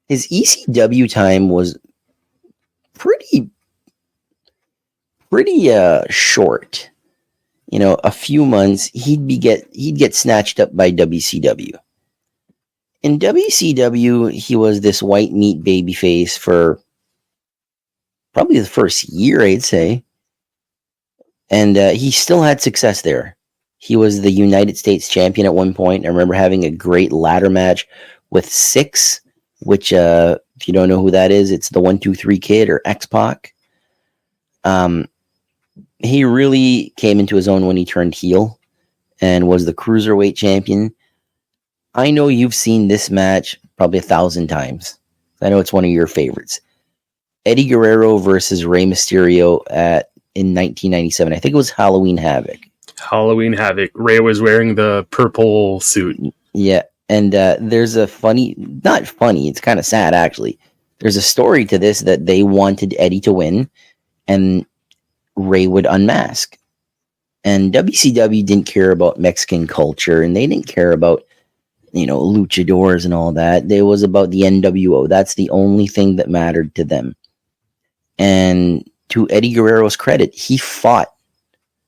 his ECW time was pretty short. A few months, he'd get snatched up by WCW. In WCW, he was this white meat babyface for probably the first year, I'd say. And he still had success there. He was the United States champion at one point. I remember having a great ladder match with Six, which, if you don't know who that is, it's the 1-2-3 Kid or X-Pac. He really came into his own when he turned heel and was the Cruiserweight champion. I know you've seen this match probably 1,000 times. I know it's one of your favorites. Eddie Guerrero versus Rey Mysterio in 1997. I think it was Halloween Havoc. Halloween Havoc. Rey was wearing the purple suit. Yeah, and there's a not funny, it's kind of sad actually. There's a story to this that they wanted Eddie to win, and Rey would unmask. And WCW didn't care about Mexican culture, and they didn't care about, luchadors and all that. It was about the NWO. That's the only thing that mattered to them. And to Eddie Guerrero's credit, he fought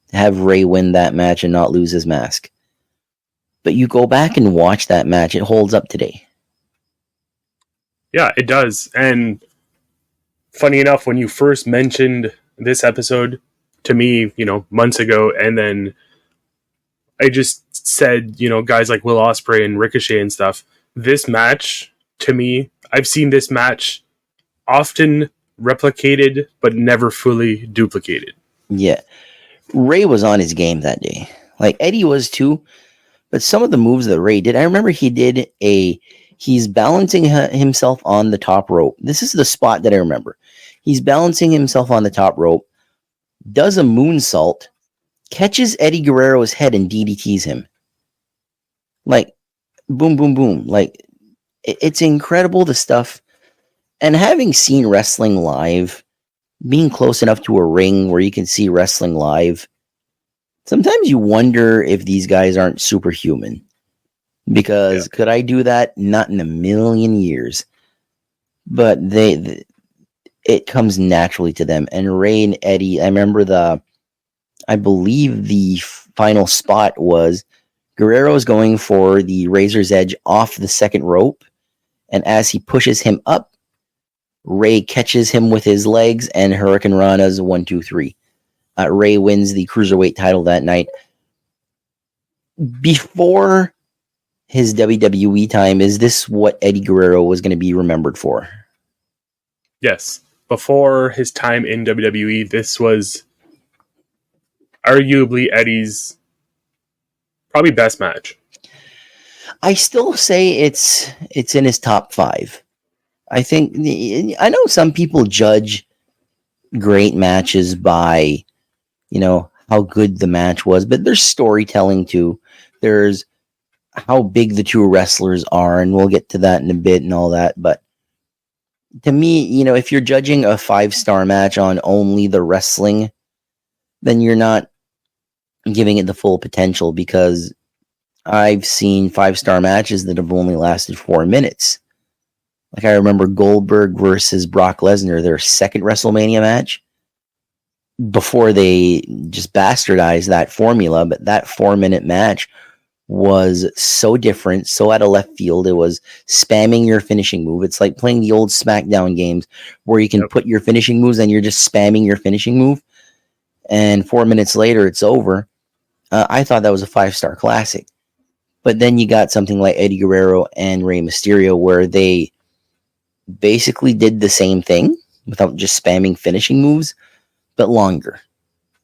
to have Rey win that match and not lose his mask. But you go back and watch that match, it holds up today. Yeah, it does. And funny enough, when you first mentioned this episode to me, months ago, and then I just said, guys like Will Ospreay and Ricochet and stuff, this match, to me, I've seen this match often replicated, but never fully duplicated. Yeah. Rey was on his game that day. Like Eddie was too, but some of the moves that Rey did, I remember he's balancing himself on the top rope. This is the spot that I remember. He's balancing himself on the top rope, does a moonsault, catches Eddie Guerrero's head and DDTs him. Like, boom, boom, boom. Like, it's incredible, the stuff. And having seen wrestling live, being close enough to a ring where you can see wrestling live, sometimes you wonder if these guys aren't superhuman. Because could I do that? Not in a million years. But it comes naturally to them. And Rey and Eddie, I believe the final spot was Guerrero's going for the Razor's Edge off the second rope. And as he pushes him up, Rey catches him with his legs and Hurricane Rana's 1-2-3. Rey wins the Cruiserweight title that night. Before his WWE time, is this what Eddie Guerrero was going to be remembered for? Yes. Before his time in WWE, this was arguably Eddie's probably best match. I still say it's in his top 5. I know some people judge great matches by, how good the match was, but there's storytelling too. There's how big the two wrestlers are, and we'll get to that in a bit and all that. But to me, if you're judging a 5-star match on only the wrestling, then you're not giving it the full potential, because I've seen 5-star matches that have only lasted 4 minutes. Like I remember Goldberg versus Brock Lesnar, their second WrestleMania match, before they just bastardized that formula. But that 4-minute match was so different, so out of left field. It was spamming your finishing move. It's like playing the old SmackDown games where you can put your finishing moves and you're just spamming your finishing move. And 4 minutes later, it's over. I thought that was a 5-star classic. But then you got something like Eddie Guerrero and Rey Mysterio, where they basically did the same thing without just spamming finishing moves, but longer.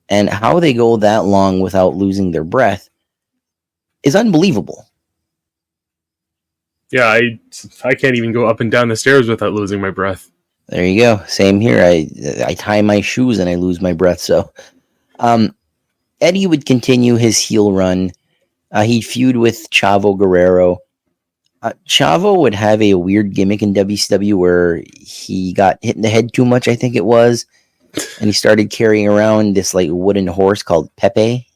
And how they go that long without losing their breath is unbelievable. Yeah, I can't even go up and down the stairs without losing my breath. There you go. Same here. I tie my shoes and I lose my breath. So, Eddie would continue his heel run. He'd feud with Chavo Guerrero. Chavo would have a weird gimmick in WCW where he got hit in the head too much, I think it was, and he started carrying around this like wooden horse called Pepe.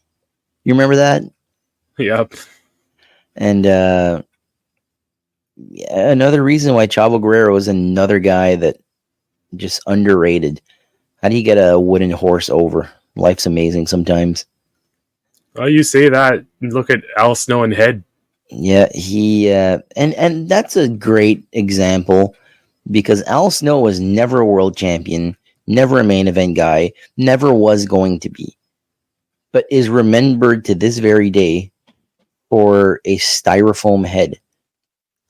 You remember that? Yep. And Another reason why Chavo Guerrero is another guy that just underrated. How do you get a wooden horse over? Life's amazing sometimes. Well, you say that. Look at Al Snow and Head. Yeah, he and that's a great example because Al Snow was never a world champion, never a main event guy, never was going to be, but is remembered to this very day for a styrofoam head.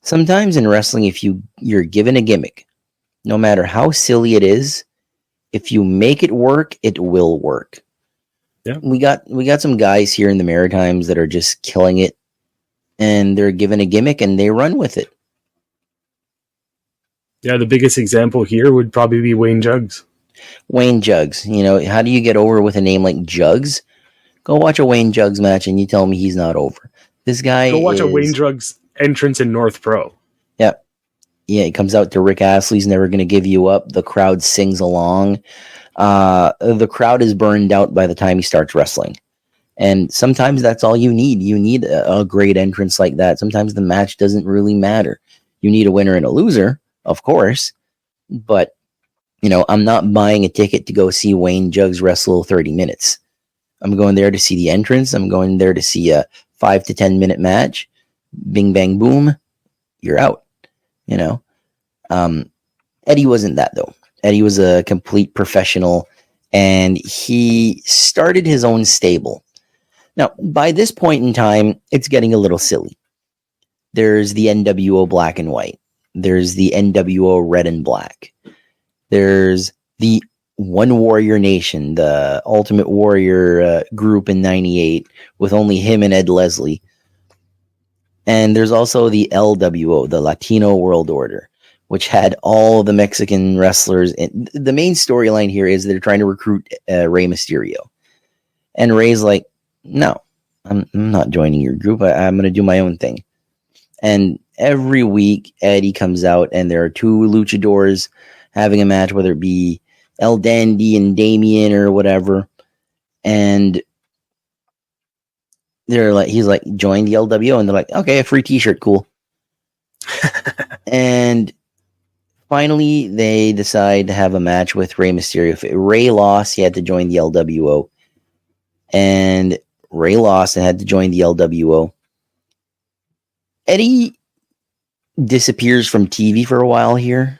Sometimes in wrestling, if you're given a gimmick, no matter how silly it is, if you make it work, it will work. Yeah. We got some guys here in the Maritimes that are just killing it, and they're given a gimmick and they run with it. Yeah, the biggest example here would probably be Wayne Jugs. Wayne Jugs, how do you get over with a name like Jugs? Go watch a Wayne Jugs match and you tell me he's not over. This guy Go watch a Wayne Jugs entrance in North Pro. Yeah. Yeah, he comes out to Rick Astley's Never Gonna Give You Up. The crowd sings along. The crowd is burned out by the time he starts wrestling. And sometimes that's all you need. You need a great entrance like that. Sometimes the match doesn't really matter. You need a winner and a loser, of course. But, I'm not buying a ticket to go see Wayne Jugs wrestle 30 minutes. I'm going there to see the entrance. I'm going there to see a 5 to 10 minute match. Bing, bang, boom. You're out. Eddie wasn't that, though. Eddie was a complete professional, and he started his own stable. Now, by this point in time, it's getting a little silly. There's the NWO Black and White. There's the NWO Red and Black. There's the One Warrior Nation, the Ultimate Warrior group in 98, with only him and Ed Leslie. And there's also the LWO, the Latino World Order, which had all the Mexican wrestlers. The main storyline here is they're trying to recruit Rey Mysterio. And Rey's like, no, I'm not joining your group. I'm going to do my own thing. And every week, Eddie comes out, and there are two luchadors having a match, whether it be El Dandy and Damien or whatever. And he's like, join the LWO. And they're like, okay, a free t-shirt, cool. And finally, they decide to have a match with Rey Mysterio. If Rey lost, he had to join the LWO. And Rey lost and had to join the LWO. Eddie disappears from TV for a while here.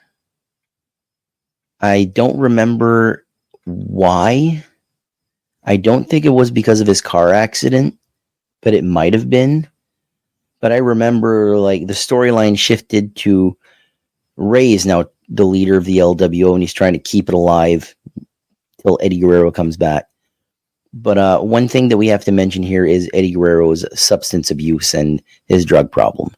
I don't remember why. I don't think it was because of his car accident, but it might have been. But I remember the storyline shifted to Rey is now the leader of the LWO, and he's trying to keep it alive till Eddie Guerrero comes back. But one thing that we have to mention here is Eddie Guerrero's substance abuse and his drug problem.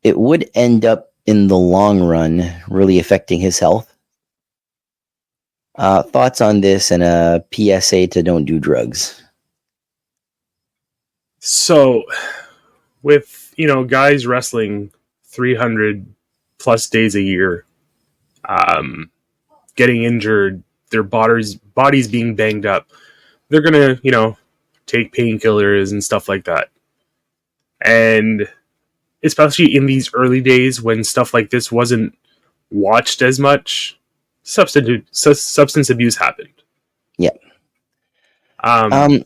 It would end up in the long run really affecting his health. Thoughts on this and a PSA to don't do drugs? So, with, guys wrestling 300 plus days a year, getting injured, their bodies being banged up, they're going to, take painkillers and stuff like that. And especially in these early days when stuff like this wasn't watched as much, substance abuse happened. Yeah. Go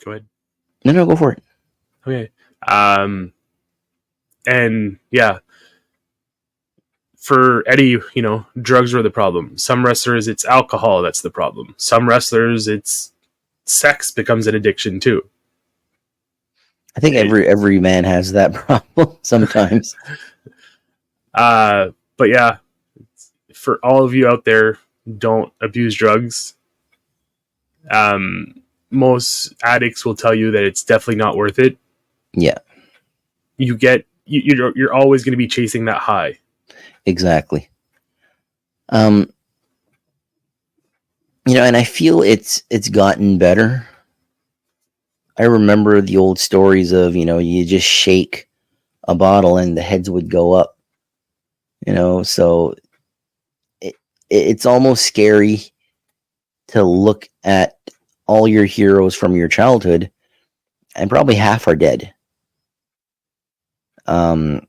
ahead. No, go for it. Okay. And yeah, for Eddie, drugs were the problem. Some wrestlers, it's alcohol that's the problem. Some wrestlers, it's sex becomes an addiction too. I think every man has that problem sometimes. But yeah, for all of you out there, don't abuse drugs. Most addicts will tell you that it's definitely not worth it. Yeah. You're always going to be chasing that high. Exactly. And I feel it's gotten better. I remember the old stories of, you just shake a bottle and the heads would go up. So it's almost scary to look at all your heroes from your childhood and probably half are dead. Steroids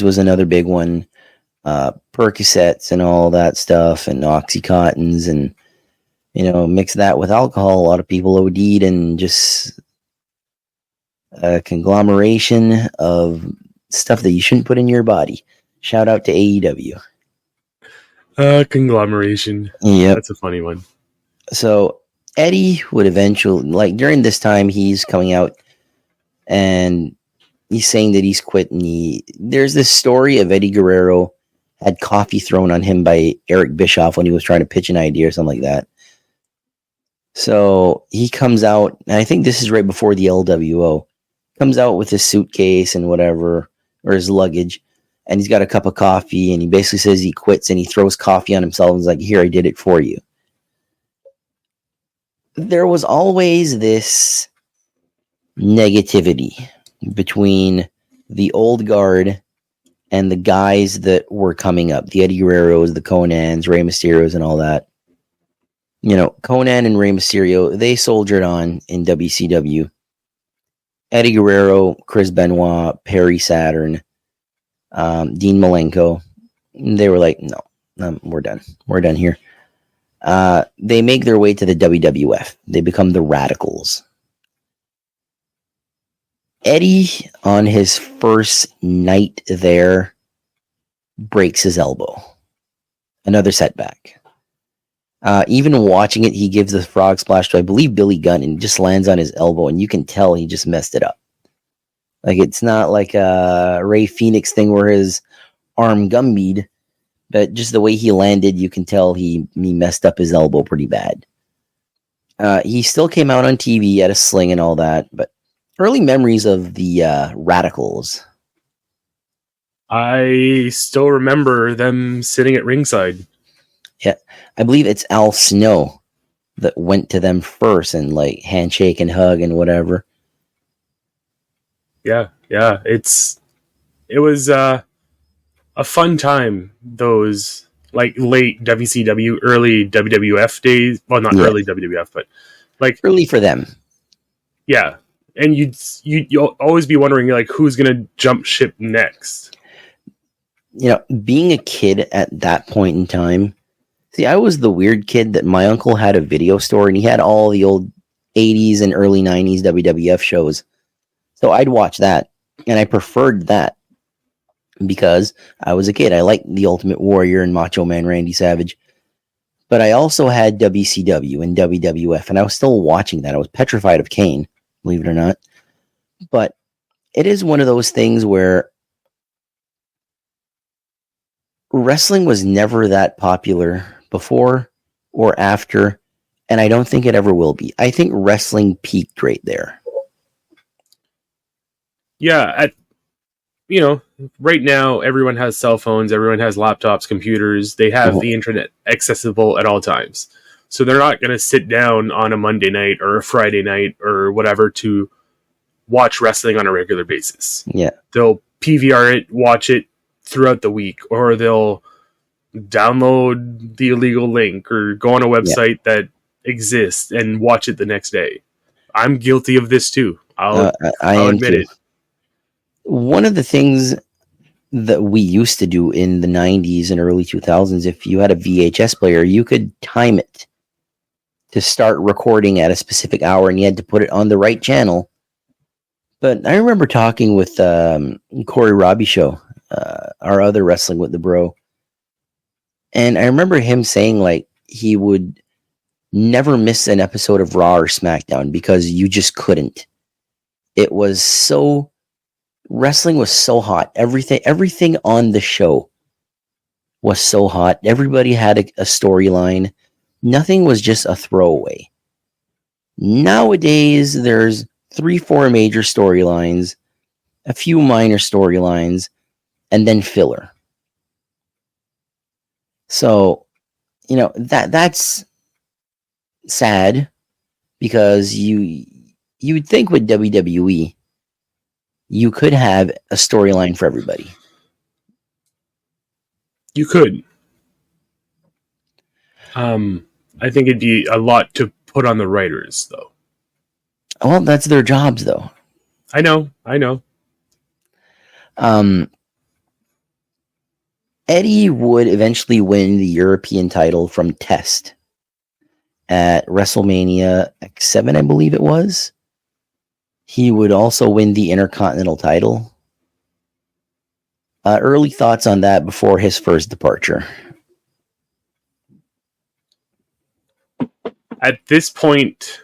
was another big one. Percocets and all that stuff, and Oxycontins, and mix that with alcohol. A lot of people OD'd, and just a conglomeration of stuff that you shouldn't put in your body. Shout out to AEW. Conglomeration. Yep. That's a funny one. So Eddie would eventually, like during this time, he's coming out and he's saying that he's quit. And there's this story of Eddie Guerrero had coffee thrown on him by Eric Bischoff when he was trying to pitch an idea or something like that. So he comes out, and I think this is right before the LWO. Comes out with his suitcase and whatever, or his luggage, and he's got a cup of coffee, and he basically says he quits, and he throws coffee on himself and is like, "Here, I did it for you." There was always this negativity between the old guard and the guys that were coming up, the Eddie Guerreros, the Conans, Rey Mysterios, and all that. Conan and Rey Mysterio, they soldiered on in WCW. Eddie Guerrero, Chris Benoit, Perry Saturn, Dean Malenko, they were like, no, we're done. We're done here. They make their way to the WWF. They become the Radicals. Eddie, on his first night there, breaks his elbow. Another setback. Even watching it, he gives the frog splash to, I believe, Billy Gunn, and just lands on his elbow, and you can tell he just messed it up. Like, it's not like a Ray Phoenix thing where his arm gummied, but just the way he landed, you can tell he messed up his elbow pretty bad. He still came out on TV at a sling and all that, but early memories of the Radicals. I still remember them sitting at ringside. Yeah, I believe it's Al Snow that went to them first and like handshake and hug and whatever. Yeah. It was a fun time, those like late WCW, early WWF days. Well, not early WWF, but like early for them. Yeah, and you'll always be wondering like who's gonna jump ship next. Being a kid at that point in time. See, I was the weird kid that my uncle had a video store and he had all the old 80s and early 90s WWF shows. So I'd watch that, and I preferred that because I was a kid. I liked the Ultimate Warrior and Macho Man Randy Savage. But I also had WCW and WWF, and I was still watching that. I was petrified of Kane, believe it or not. But it is one of those things where wrestling was never that popular before or after, and I don't think it ever will be. I think wrestling peaked right there. Yeah, right now everyone has cell phones, everyone has laptops, computers. They have the internet accessible at all times. So they're not going to sit down on a Monday night or a Friday night or whatever to watch wrestling on a regular basis. Yeah. They'll PVR it, watch it throughout the week, or they'll download the illegal link or go on a website that exists and watch it the next day. I'm guilty of this too. I'll admit it. One of the things that we used to do in the 90s and early 2000s, if you had a VHS player, you could time it to start recording at a specific hour, and you had to put it on the right channel. But I remember talking with Corey Robbie Show, our other Wrestling with the Bro, and I remember him saying like he would never miss an episode of Raw or SmackDown because you just couldn't. It was so... Wrestling was so hot. Everything on the show was so hot. Everybody had a storyline. Nothing was just a throwaway. Nowadays, there's 3-4 major storylines, a few minor storylines, and then filler. So, that's sad because you would think with WWE you could have a storyline for everybody. You could. I think it'd be a lot to put on the writers, though. Well, that's their jobs, though. I know. Um, Eddie would eventually win the European title from Test at WrestleMania X7, I believe it was. He would also win the Intercontinental title. Early thoughts on that before his first departure. At this point,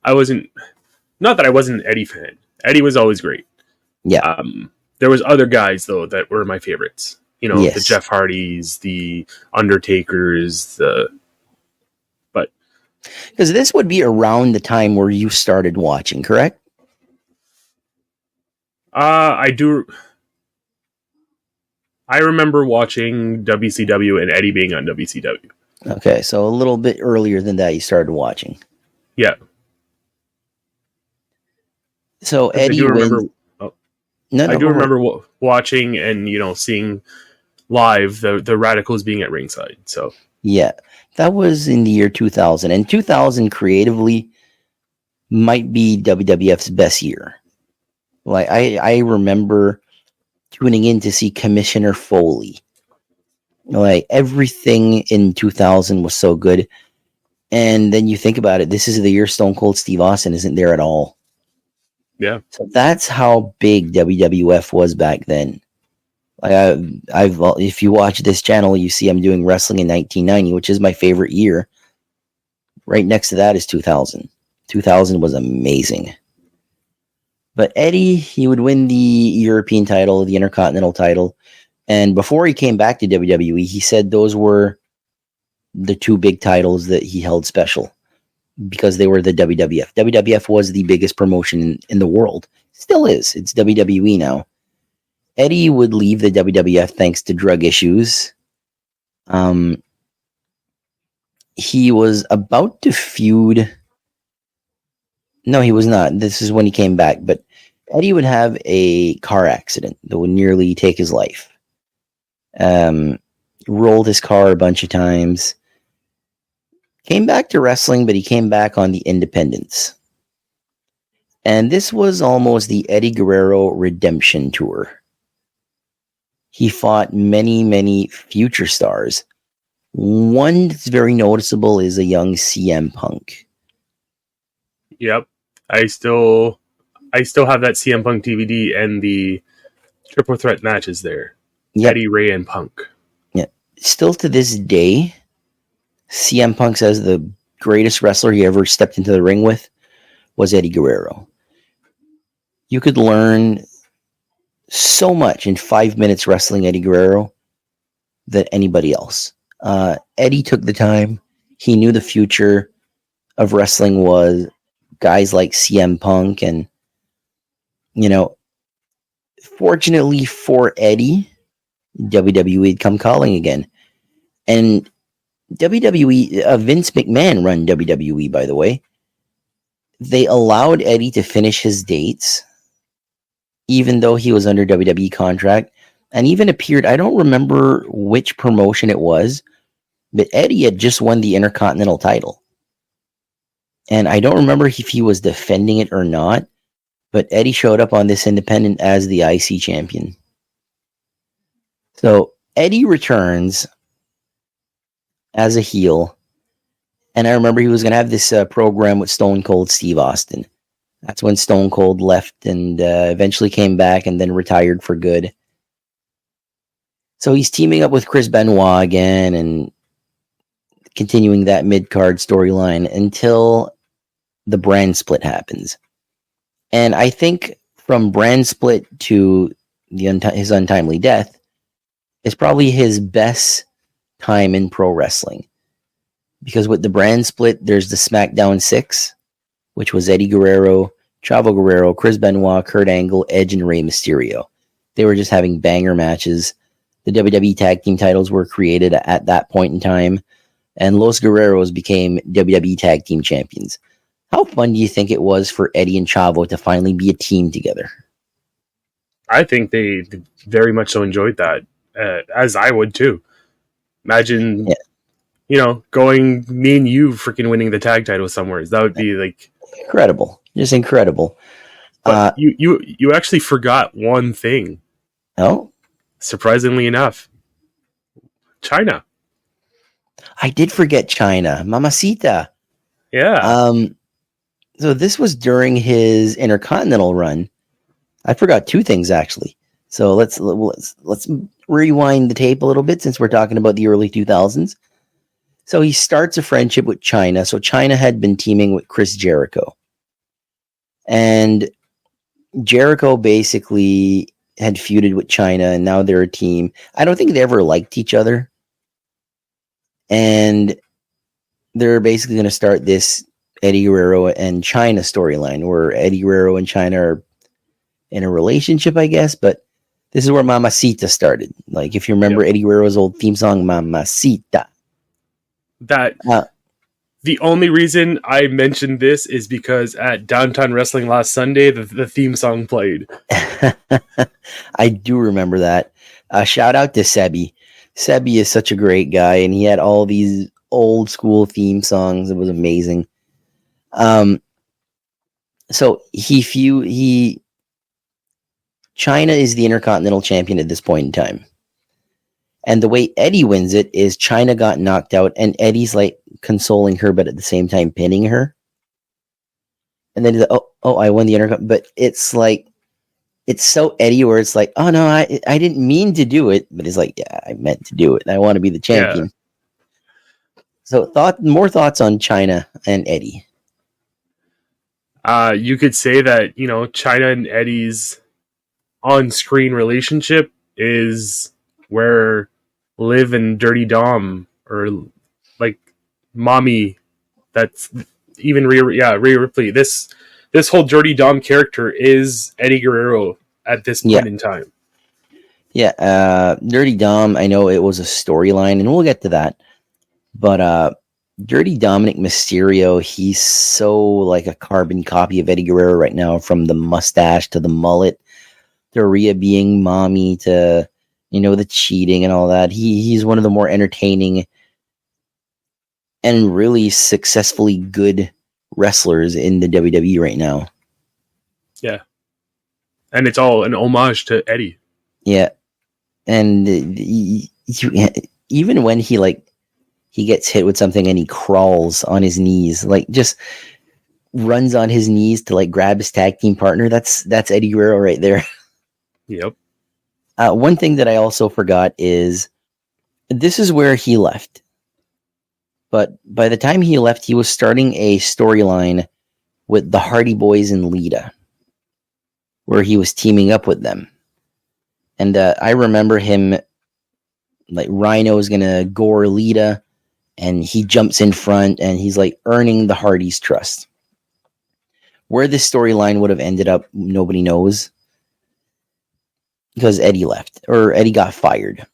I wasn't, not that I wasn't an Eddie fan. Eddie was always great. Yeah. There was other guys though that were my favorites. You know, Yes. the Jeff Hardys, the Undertakers, but because this would be around the time where you started watching, correct? I do. I remember watching WCW and Eddie being on WCW. Okay, so a little bit earlier than that, you started watching. Yeah. So Eddie, I do remember. I do remember watching and seeing live the Radicals being at ringside. So yeah, that was in the year 2000, and 2000 creatively might be WWF's best year. Like I remember tuning in to see Commissioner Foley. Like everything in 2000 was so good, and then you think about it, this is the year Stone Cold Steve Austin isn't there at all. yeah, So that's how big WWF was back then. Like I've if you watch this channel, you see I'm doing wrestling in 1990, which is my favorite year. Right next to that is 2000. 2000 was amazing. But Eddie, he would win the European title, the Intercontinental title, and before he came back to WWE, he said those were the two big titles that he held special because they were the WWF. WWF was the biggest promotion in the world. Still is. It's WWE now. Eddie would leave the WWF thanks to drug issues. He was about to feud. No, he was not. This is when he came back. But Eddie would have a car accident that would nearly take his life. Rolled his car a bunch of times. Came back to wrestling, but he came back on the independents. And this was almost the Eddie Guerrero redemption tour. He fought many, many future stars. One that's very noticeable is a young CM Punk. Yep. I still have that CM Punk DVD and the triple threat matches there. Yep. Eddie, Ray, and Punk. Yeah. Still to this day, CM Punk says the greatest wrestler he ever stepped into the ring with was Eddie Guerrero. You could learn so much in 5 minutes wrestling Eddie Guerrero than anybody else. Eddie took the time. He knew the future of wrestling was guys like CM Punk, and fortunately for Eddie, WWE had come calling again. And WWE, Vince McMahon run WWE, by the way. They allowed Eddie to finish his dates, even though he was under WWE contract, and even appeared, I don't remember which promotion it was, but Eddie had just won the Intercontinental title. And I don't remember if he was defending it or not, but Eddie showed up on this independent as the IC champion. So Eddie returns as a heel, and I remember he was going to have this program with Stone Cold Steve Austin. That's when Stone Cold left and eventually came back and then retired for good. So he's teaming up with Chris Benoit again and continuing that mid-card storyline until the brand split happens. And I think from brand split to his untimely death is probably his best time in pro wrestling. Because with the brand split, there's the SmackDown 6, which was Eddie Guerrero, Chavo Guerrero, Chris Benoit, Kurt Angle, Edge, and Rey Mysterio. They were just having banger matches. The WWE Tag Team titles were created at that point in time, and Los Guerreros became WWE Tag Team champions. How fun do you think it was for Eddie and Chavo to finally be a team together? I think they very much so enjoyed that, as I would too. Imagine, going me and you freaking winning the tag title somewhere. That would be like Incredible. Just incredible. But you actually forgot one thing. Oh, Surprisingly enough, China. I did forget China. Mamacita. Yeah. So this was during his Intercontinental run. I forgot two things actually. So let's rewind the tape a little bit since we're talking about the early 2000s. So he starts a friendship with China. So China had been teaming with Chris Jericho. And Jericho basically had feuded with China, and now they're a team. I don't think they ever liked each other. And they're basically going to start this Eddie Guerrero and China storyline, where Eddie Guerrero and China are in a relationship, I guess. But this is where Mamacita started. Like, if you remember Eddie Guerrero's old theme song, Mamacita. That the only reason I mentioned this is because at Downtown Wrestling last Sunday, the theme song played. I do remember that. Shout out to Sebi. Sebi is such a great guy, and he had all these old school theme songs. It was amazing. So China is the Intercontinental Champion at this point in time. And the way Eddie wins it is China got knocked out, and Eddie's like consoling her, but at the same time pinning her. And then he's like, oh, I won the Intercontinental. But it's like, it's so Eddie where it's like, oh no, I didn't mean to do it. But he's like, yeah, I meant to do it. And I want to be the champion. Yeah. So more thoughts on China and Eddie. You could say that, China and Eddie's on-screen relationship is where Liv and Dirty Dom, or like Mommy, that's even Rhea Ripley. This whole Dirty Dom character is Eddie Guerrero at this point in time. Yeah, Dirty Dom, I know it was a storyline, and we'll get to that. But Dirty Dominic Mysterio, he's so like a carbon copy of Eddie Guerrero right now, from the mustache to the mullet, to Rhea being Mommy, to the cheating and all that. He's one of the more entertaining and really successfully good wrestlers in the WWE right now. Yeah. And it's all an homage to Eddie. Yeah. And even when he gets hit with something and he crawls on his knees, like just runs on his knees to like grab his tag team partner, that's Eddie Guerrero right there. Yep. One thing that I also forgot is this is where he left. But by the time he left, he was starting a storyline with the Hardy Boys and Lita, where he was teaming up with them. And I remember him, like, Rhino is going to gore Lita, and he jumps in front, and he's like earning the Hardys' trust. Where this storyline would have ended up, nobody knows. Because Eddie left, or Eddie got fired.